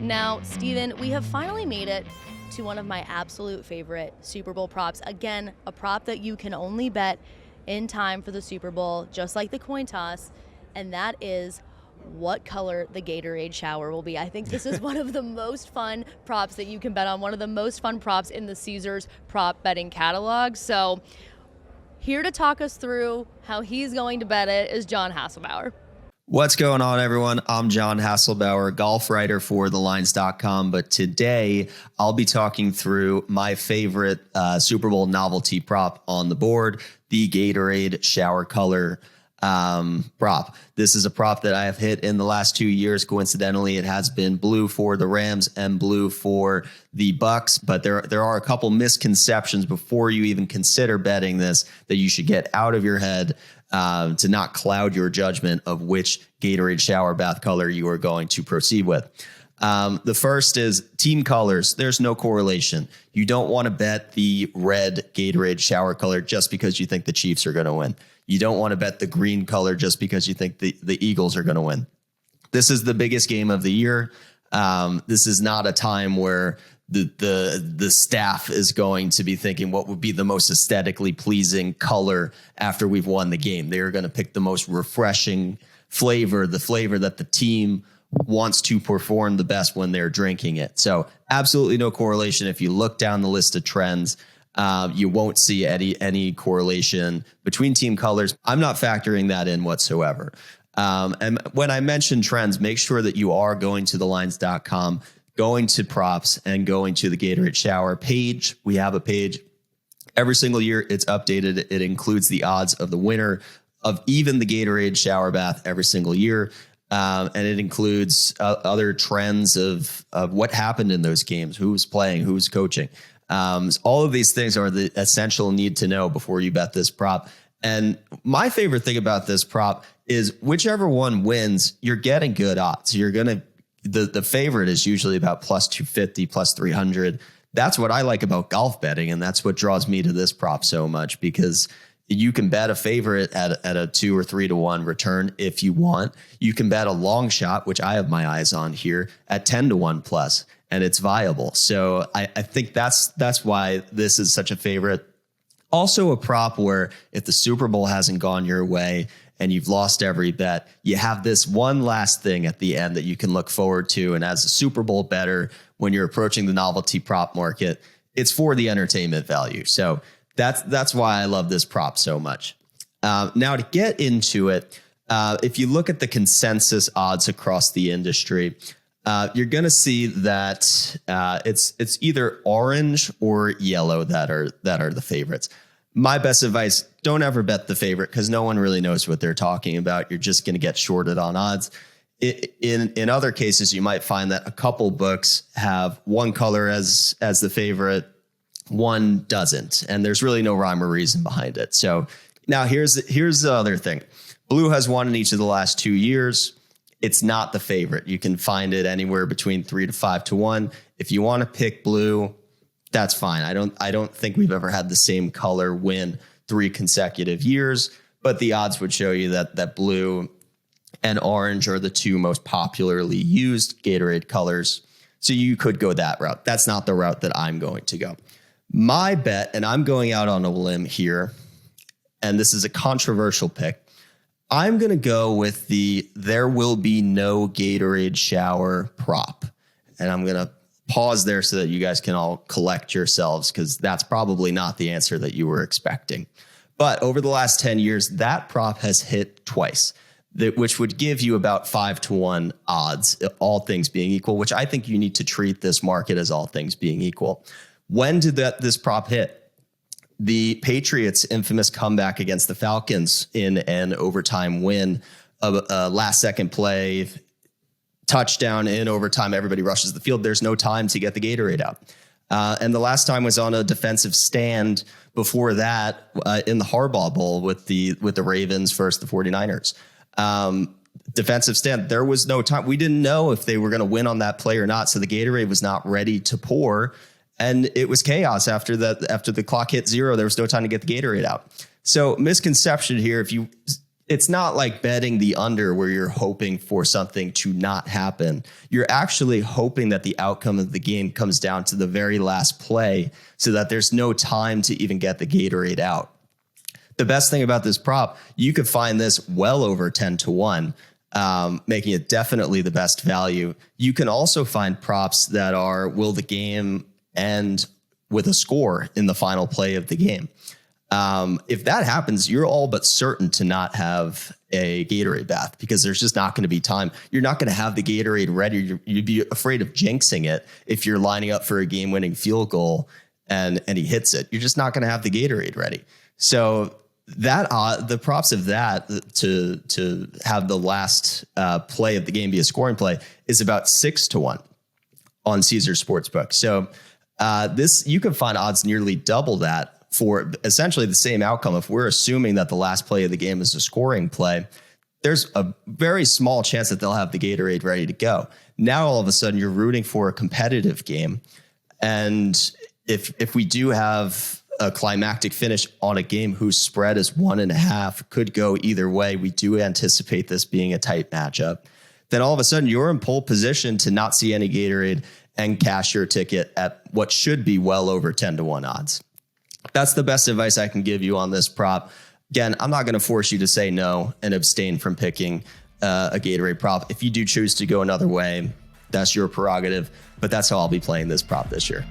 Now, Steven, we have finally made it to one of my absolute favorite Super Bowl props. Again, a prop that you can only bet in time for the Super Bowl, just like the coin toss, and that is what color the Gatorade shower will be. I think this is one of the most fun props that you can bet on, one of the most fun props in the Caesars prop betting catalog. So here to talk us through how he's going to bet it is John Hasselbauer. What's going on, everyone? I'm John Hasselbauer, golf writer for TheLines.com. But today I'll be talking through my favorite Super Bowl novelty prop on the board, the Gatorade shower color prop. This is a prop that I have hit in the last 2 years. Coincidentally, it has been blue for the Rams and blue for the Bucks. But there are a couple misconceptions before you even consider betting this that you should get out of your head to not cloud your judgment of which Gatorade shower bath color you are going to proceed with. The first is team colors. There's no correlation. You don't want to bet the red Gatorade shower color just because you think the Chiefs are going to win. You don't want to bet the green color just because you think the Eagles are going to win. This is the biggest game of the year. This is not a time where the staff is going to be thinking what would be the most aesthetically pleasing color after we've won the game. They're going to pick the most refreshing flavor, the flavor that the team wants to perform the best when they're drinking it. So absolutely no correlation. If you look down the list of trends, you won't see any correlation between team colors. I'm not factoring that in whatsoever. And when I mention trends, make sure that you are going to TheLines.com, going to props, and going to the Gatorade shower page. We have a page every single year. It's updated. It includes the odds of the winner of even the Gatorade shower bath every single year. And it includes other trends of what happened in those games, who's playing, who's coaching. All of these things are the essential need to know before you bet this prop. And my favorite thing about this prop is whichever one wins, you're getting good odds. You're going to the favorite is usually about plus 250, plus 300. That's what I like about golf betting. And that's what draws me to this prop so much, because you can bet a favorite at a 2 or 3 to 1 return if you want. You can bet a long shot, which I have my eyes on here, at 10 to 1 plus, and it's viable. So I think that's why this is such a favorite. Also a prop where if the Super Bowl hasn't gone your way and you've lost every bet, you have this one last thing at the end that you can look forward to. And as a Super Bowl bettor, when you're approaching the novelty prop market, it's for the entertainment value. So that's why I love this prop so much. Now to get into it, if you look at the consensus odds across the industry, you're going to see that it's either orange or yellow that are the favorites. My best advice, don't ever bet the favorite because no one really knows what they're talking about. You're just going to get shorted on odds. In other cases, you might find that a couple books have one color as the favorite, one doesn't, and there's really no rhyme or reason behind it. So now here's the other thing. Blue has won in each of the last 2 years. It's not the favorite. You can find it anywhere between 3 to 5 to 1. If you want to pick blue, that's fine. I don't think we've ever had the same color win 3 consecutive years, but the odds would show you that blue and orange are the 2 most popularly used Gatorade colors. So you could go that route. That's not the route that I'm going to go. My bet, and I'm going out on a limb here, and this is a controversial pick, I'm going to go with there will be no Gatorade shower prop. And I'm going to pause there so that you guys can all collect yourselves, because that's probably not the answer that you were expecting. But over the last 10 years, that prop has hit twice, which would give you about 5 to 1 odds, all things being equal, which I think you need to treat this market as all things being equal. When did this prop hit? The Patriots' infamous comeback against the Falcons in an overtime win, a last-second play, touchdown in overtime. Everybody rushes the field. There's no time to get the Gatorade out. And the last time was on a defensive stand before that in the Harbaugh Bowl with the Ravens versus the 49ers. Defensive stand. There was no time. We didn't know if they were going to win on that play or not. So the Gatorade was not ready to pour. And it was chaos after that. After the clock hit 0, there was no time to get the Gatorade out. So misconception here. it's not like betting the under where you're hoping for something to not happen. You're actually hoping that the outcome of the game comes down to the very last play so that there's no time to even get the Gatorade out. The best thing about this prop, you could find this well over 10-1, making it definitely the best value. You can also find props that are, will the game end with a score in the final play of the game? If that happens, you're all but certain to not have a Gatorade bath because there's just not going to be time. You're not going to have the Gatorade ready. You'd be afraid of jinxing it if you're lining up for a game-winning field goal and he hits it. You're just not going to have the Gatorade ready. So that the props of that to have the last play of the game be a scoring play is about 6-1 on Caesars Sportsbook. So this, you can find odds nearly double that for essentially the same outcome. If we're assuming that the last play of the game is a scoring play, there's a very small chance that they'll have the Gatorade ready to go. Now, all of a sudden, you're rooting for a competitive game. And if we do have a climactic finish on a game whose spread is 1.5, could go either way, we do anticipate this being a tight matchup, then all of a sudden you're in pole position to not see any Gatorade and cash your ticket at what should be well over 10-1 odds. That's the best advice I can give you on this prop. Again, I'm not going to force you to say no and abstain from picking a Gatorade prop. If you do choose to go another way, that's your prerogative, but that's how I'll be playing this prop this year.